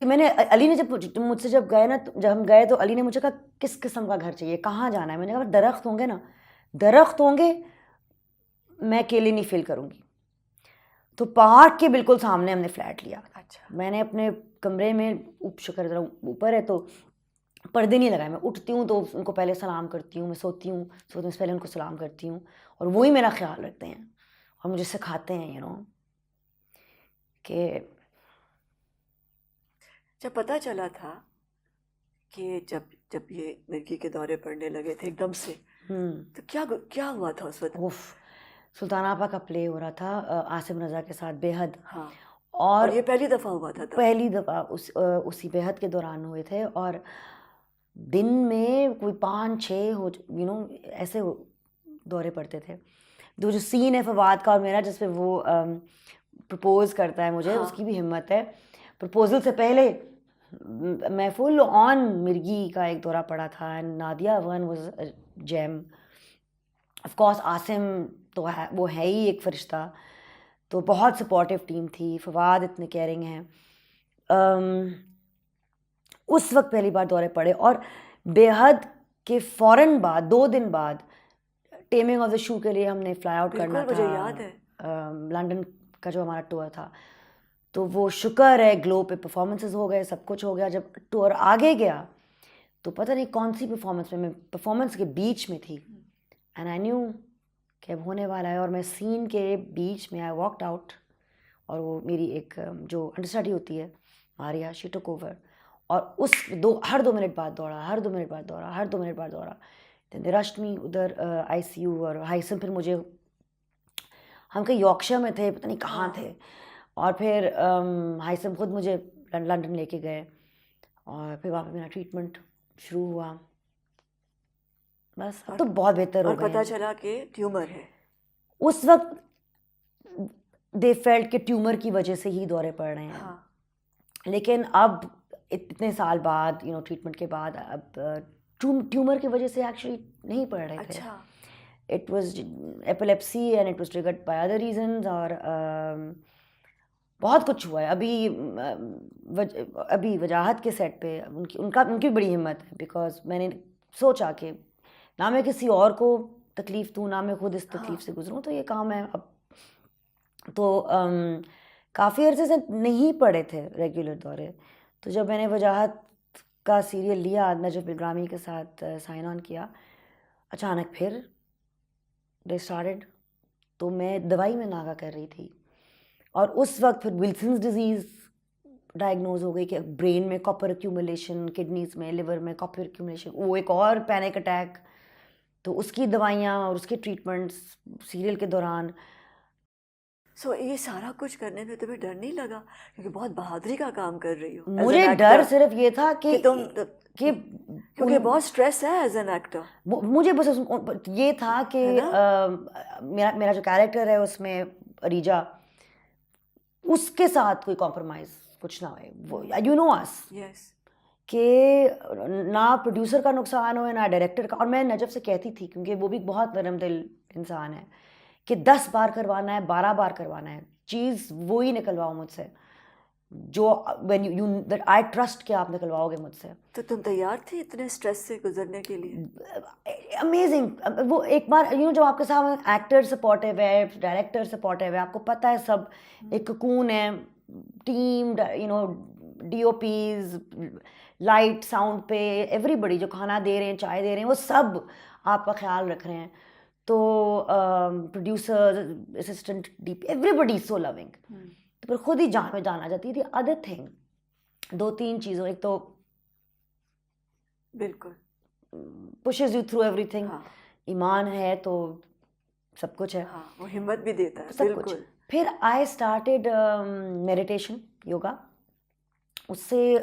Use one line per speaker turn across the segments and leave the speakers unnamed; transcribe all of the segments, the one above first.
मैंने अली ने मुझसे जब गए ना, जब हम गए तो अली ने मुझे कहा किस किस्म का घर चाहिए, कहाँ जाना है। मैंने कहा दरख्त होंगे ना, दरख्त होंगे, मैं अकेले नहीं फील करूँगी। तो पहाड़ के बिल्कुल सामने हमने फ्लैट लिया।
अच्छा।
मैंने अपने कमरे में, शुक्र ज़रा ऊपर है तो पर्दे नहीं लगाए। मैं उठती हूँ तो उनको पहले सलाम करती हूँ, मैं सोने से पहले उनको सलाम करती हूँ, और वही मेरा ख्याल रखते हैं और मुझे सिखाते हैं कि
जब पता चला था कि जब ये मिर्गी के दौरे पड़ने लगे थे एकदम से, तो क्या क्या हुआ था उस वक्त?
उफ, सुल्ताना आपा का प्ले हो रहा था आसिम रज़ा के साथ, बेहद।
हाँ।
और
और ये पहली दफा हुआ था तब?
पहली दफ़ा उसी बेहद के दौरान हुए थे, और दिन में कोई 5-6 हो ऐसे दौरे पड़ते थे। तो जो सीन है फवाद का और मेरा, जिसपे वो प्रपोज करता है मुझे,
हाँ।
उसकी भी हिम्मत है। प्रपोजल से पहले मैं फुल ऑन मिर्गी का एक दौरा पड़ा था, and Nadia one was gem. Of course Asim तो है, वो है ही एक फरिश्ता। तो बहुत सपोर्टिव टीम थी, फवाद इतने केयरिंग हैं। उस वक्त पहली बार दौरे पड़े, और बेहद के फ़ौरन बाद 2 दिन बाद टेमिंग ऑफ द शू के लिए हमने फ्लाई आउट करना
बिल्कुल,
था,
मुझे याद है।
लंदन का जो हमारा टूर था। तो वो शुक्र है ग्लो पे परफॉर्मेंसेस हो गए, सब कुछ हो गया। जब टूर आगे गया तो पता नहीं कौन सी परफॉर्मेंस में, मैं परफॉर्मेंस के बीच में थी, एंड आई न्यू कि अब होने वाला है। और मैं सीन के बीच में आई वॉकड आउट, और वो मेरी एक जो अंडरस्टडी होती है मारिया, शी टुक ओवर। और हर 2 मिनट बाद दौड़ा, हर 2 मिनट बाद दौड़ा, हर 2 मिनट बाद दौड़ा। देन दे रश्ड मी उधर ICU, और हाइसम फिर मुझे, हम कहीं यॉर्कशायर में थे, पता नहीं कहाँ थे। और फिर हाइसम खुद मुझे लंदन लेके गए, और फिर वहाँ पे मेरा ट्रीटमेंट शुरू हुआ। बस अब तो बहुत बेहतर हो
और
गए
पता
हैं।
चला कि ट्यूमर है।
उस वक्त दे फेल्ट के ट्यूमर की वजह से ही दौरे पड़ रहे हैं।
हाँ।
लेकिन अब इतने साल बाद ट्रीटमेंट के बाद, अब ट्यूमर की वजह से एक्चुअली नहीं पड़ रहे थे।
अच्छा।
It was epilepsy and it was triggered by other reasons, और बहुत कुछ हुआ है। अभी वजाहत के सेट पे उनकी बड़ी हिम्मत है, बिकॉज मैंने सोचा कि ना मैं किसी और को तकलीफ़ दूँ, ना मैं खुद इस तकलीफ़ से गुजरूँ, तो ये काम है अब। तो काफ़ी अरसे से नहीं पड़े थे रेगुलर दौरे। तो जब मैंने वजाहत का सीरियल लिया, नजफ़ इल्ग्रामी के साथ साइन ऑन किया, अचानक फिर दे स्टार्टेड। तो मैं दवाई में नागा कर रही थी, और उस वक्त फिर विल्सन्स डिजीज़ डायग्नोज हो गई कि ब्रेन में कॉपर एक्यूमुलेशन, किडनीज में, लिवर में कॉपर एक्यूमुलेशन, वो एक और पैनिक अटैक। तो उसकी दवाइयाँ और उसके ट्रीटमेंट्स सीरियल के दौरान।
सो ये सारा कुछ करने में तुम्हें डर नहीं लगा? क्योंकि बहुत बहादुरी का काम कर रही हो एज
मुझे
एन
डर
एक्टर।
सिर्फ ये था
कि तुम
कि
क्योंकि बहुत स्ट्रेस है एज एन एक्टर,
मुझे बस ये था कि
है ना?
मेरा जो कैरेक्टर है उसमें, रीजा, उसके साथ कोई कॉम्प्रोमाइज़ कुछ ना हो। वो अस
यस।
कि ना प्रोड्यूसर का नुकसान हो ना डायरेक्टर का। और मैं नजफ़ से कहती थी, क्योंकि वो भी बहुत नरम दिल इंसान है, कि 10 बार करवाना है, 12 बार करवाना है, चीज़ वो ही निकलवाओ मुझसे जो when you that I trust कि आप निकलवाओगे मुझसे।
तो तुम तैयार थी इतने स्ट्रेस से गुजरने के लिए?
अमेजिंग। वो एक बार जब आपके साथ एक्टर सपोर्टिव है, डायरेक्टर सपोर्टिव है, आपको पता है सब एक कून है, टीम, DOPs, लाइट साउंड पे एवरीबडी, जो खाना दे रहे हैं, चाय दे रहे हैं, वो सब आपका ख्याल रख रहे हैं। तो producer, assistant DP, everybody so loving. तो फिर खुद ही जान में जान आ जाती थी। अदर थिंग, 2-3 चीज़ों, एक तो
बिल्कुल।
Pushes you through everything.
हाँ।
ईमान है तो सब कुछ है,
हाँ, वो हिम्मत भी देता है,
सब कुछ।
बिल्कुल।
फिर आई स्टार्टेड मेडिटेशन, योगा। उससे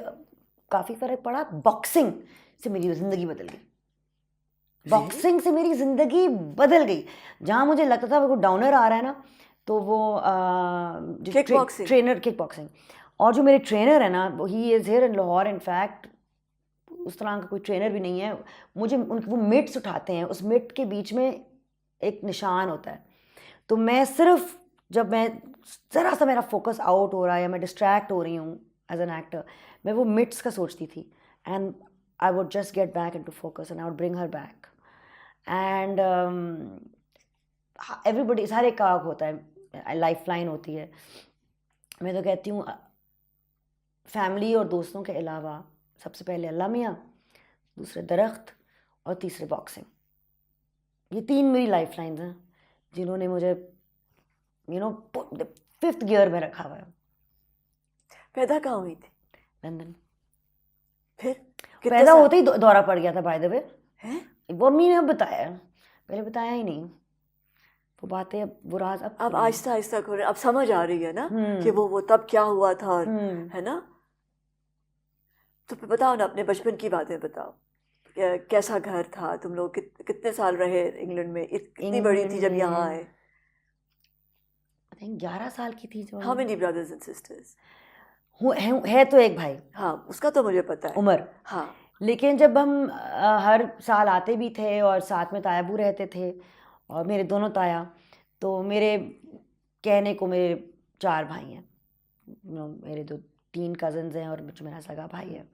काफ़ी फ़र्क पड़ा। बॉक्सिंग से मेरी ज़िंदगी बदल गई। बॉक्सिंग से मेरी ज़िंदगी बदल गई। जहाँ मुझे लगता था वो डाउनर आ रहा है ना, तो वो
kick boxing.
Trainer, kick boxing, और जो मेरे ट्रेनर है ना, he is here in Lahore. In fact उस तरह का कोई ट्रेनर भी नहीं है। मुझे वो मिट्स उठाते हैं, उस मिट के बीच में एक निशान होता है। तो मैं सिर्फ, जब मैं ज़रा सा मेरा फोकस आउट हो रहा है या मैं डिस्ट्रैक्ट हो रही हूँ, एज एन एक्टर, मैं वो मिट्स का सोचती थी, and I would just get back into focus and I would bring her back. And everybody, हर एक का होता है, लाइफ लाइन होती है। मैं तो कहती हूँ फैमिली और दोस्तों के अलावा सबसे पहले अल्लाह मियाँ, दूसरे दरख्त, और तीसरे बॉक्सिंग। ये 3 मेरी लाइफ लाइन्स हैं जिन्होंने मुझे फिफ्थ गियर में रखा हुआ है।
पैदा कहाँ हुई थी?
लंदन।
फिर कितने
पैदा
साल?
होते ही दौरा पड़ गया था, बाय द वे।
हैं?
वो अम्मी ने अब बताया, पहले बताया ही नहीं। वो बातें, अब वो राज अब
अब आहिस्ता आहिस्ता खोल, अब समझ आ रही है ना
हम्म।
कि वो तब क्या हुआ था, और
हम्म।
है ना। तो फिर बताओ ना, अपने बचपन की बातें बताओ। कैसा घर था, तुम लोग कितने साल रहे इंग्लैंड में? इतनी बड़ी थी जब यहाँ आए?
आई थिंक 11 साल की थी जो।
How many brothers and sisters?
है तो एक भाई,
हाँ, उसका तो मुझे पता है।
उमर।
हाँ।
लेकिन जब हम हर साल आते भी थे और साथ में तायाबू रहते थे, और मेरे दोनों ताया, तो मेरे कहने को मेरे 4 भाई हैं। मेरे 3 कज़न्स हैं और जो मेरा सगा भाई है,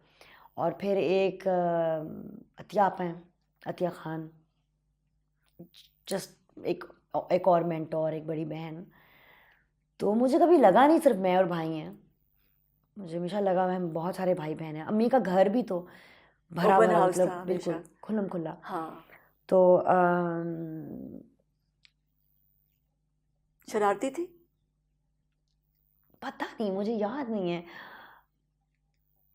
और फिर एक अतिया आपा हैं, अतिया खान, जस्ट एक और मेंटोर, एक बड़ी बहन। तो मुझे कभी लगा नहीं सिर्फ मैं और भाई हैं, मुझे हमेशा लगा हम बहुत सारे भाई बहन हैं। अम्मी का घर भी तो भरा
ओपन
भरा,
हाउस
मतलब
था
बिल्कुल
हमेशा।
खुल्लम खुल्ला।
हाँ।
तो
शरारती थी?
पता नहीं, मुझे याद नहीं है।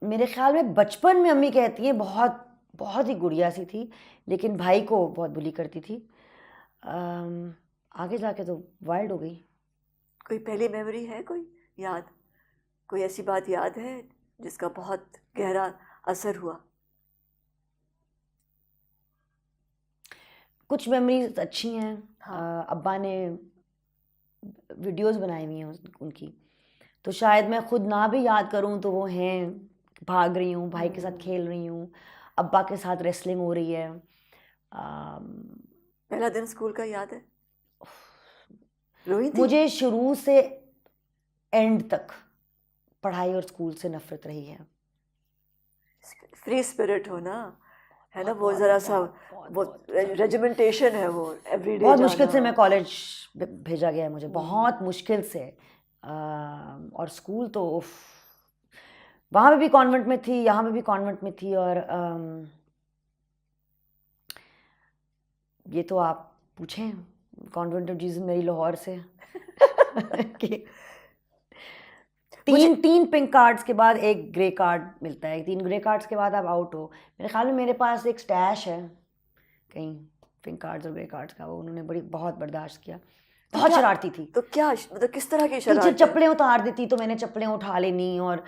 मेरे ख्याल में बचपन में अम्मी कहती हैं बहुत बहुत ही गुड़िया सी थी, लेकिन भाई को बहुत बुली करती थी। आगे जाके तो वाइल्ड हो गई।
कोई पहली मेमोरी है, कोई याद, कोई ऐसी बात याद है जिसका बहुत गहरा असर हुआ?
कुछ मेमोरीज अच्छी हैं।
हाँ।
अब्बा ने वीडियोस बनाई हुई हैं उनकी, तो शायद मैं खुद ना भी याद करूं तो वो हैं, भाग रही हूँ, भाई के साथ खेल रही हूँ, अब्बा के साथ रेसलिंग हो रही है।
पहला दिन स्कूल का याद है? रोई थी?
मुझे शुरू से एंड तक पढ़ाई और स्कूल से नफरत रही है।
फ्री स्पिरिट हो ना, है ना, वो
बहुत
जरा सा
बहुत
वो
बहुत
रेजिमेंटेशन है, वो एवरीडे
बहुत मुश्किल से
जाना।
मैं कॉलेज भेजा गया है मुझे, बहुत मुश्किल से। और स्कूल तो उफ, वहाँ पे भी कॉन्वेंट में थी, यहाँ पे भी कॉन्वेंट में थी, और ये तो आप पूछें कॉन्वेंट ऑफ जीसस मेरी लाहौर से कि तीन पिंक कार्ड्स के बाद एक ग्रे कार्ड मिलता है, 3 ग्रे कार्ड्स के बाद आप आउट हो। मेरे ख्याल में मेरे पास एक स्टैश है कहीं पिंक कार्ड्स और ग्रे कार्ड्स का, वो उन्होंने बहुत बर्दाश्त किया।
तो
बहुत
क्या,
शरारती थी।
तो क्या मतलब किस तरह की
टीचर
शरारत?
चप्पलें उतार देती तो मैंने चप्पलें उठा लेनी, और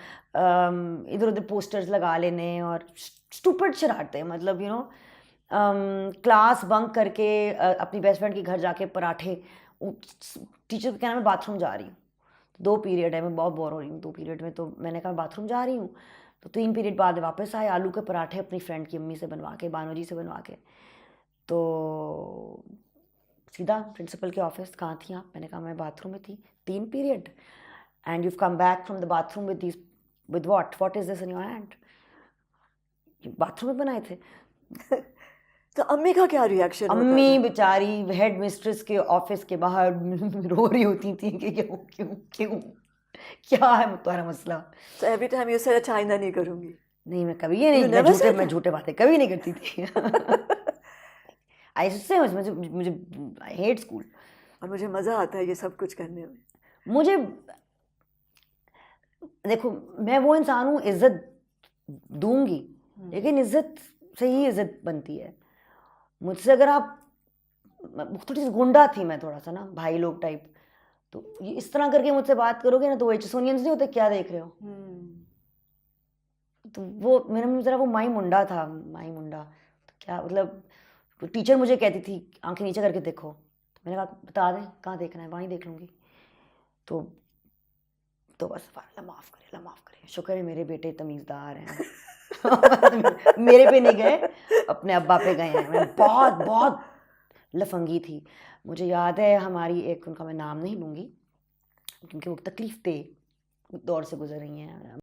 इधर उधर पोस्टर्स लगा लेने, और स्टूपिड शरारतें, मतलब क्लास बंक करके अपनी बेस्ट फ्रेंड के घर जाके पराठे, टीचर को कहना मैं बाथरूम जा रही हूँ, 2 पीरियड है, मैं बहुत बोर हो रही हूँ 2 पीरियड में, तो मैंने कहा बाथरूम जा रही हूँ, तो 3 पीरियड बाद वापस आए, आलू के पराठे अपनी फ्रेंड की अम्मी से बनवा के, बानो जी से बनवा के, तो सीधा प्रिंसिपल के ऑफिस। कहाँ थी आप? मैंने कहा मैं बाथरूम में थी 3 period, and you come back from the bathroom with what is this in your hand? Bathroom में बनाए थे।
तो अम्मी का क्या रिएक्शन होता
अम्मी
था?
बेचारी हेड मिस्ट्रेस के ऑफिस के बाहर रो रही होती थी कि क्यों क्यों क्यों, क्या है तुम्हारा मसला?
तो एवरी टाइम यू सेड अच्छा आइंदा नहीं करूंगी?
नहीं, मैं कभी ये नहीं,
You never said
मैं
that?
झूठे बातें कभी नहीं करती थी। आई से मुझे आई हेट स्कूल।
और मुझे मजा आता है ये सब कुछ करने में।
मुझे देखो, मैं वो इंसान हूँ, इज्जत दूंगी, लेकिन इज्जत से ही इज्जत बनती है। मुझसे अगर आप, थोड़ी सी गुंडा थी मैं, थोड़ा सा ना भाई लोग टाइप, तो ये इस तरह करके मुझसे बात करोगे ना तो वो एचसोनियंस नहीं होते, क्या देख रहे हो? तो वो मेरा में जरा वो माई मुंडा था, माई मुंडा। तो क्या मतलब, टीचर मुझे कहती थी आंखें नीचे करके देखो, तो मैंने कहा बता दें कहाँ देखना है, वहीं देख लूँगी। तो बस अल्लाह माफ़ करे, अल्लाह माफ़ करे, शुक्र है मेरे बेटे तमीज़दार हैं। मेरे पे नहीं गए, अपने अब्बा पे गए हैं। मैं बहुत बहुत लफंगी थी। मुझे याद है हमारी एक, उनका मैं नाम नहीं लूँगी क्योंकि वो तकलीफ़ दे दौर से गुजर रही हैं,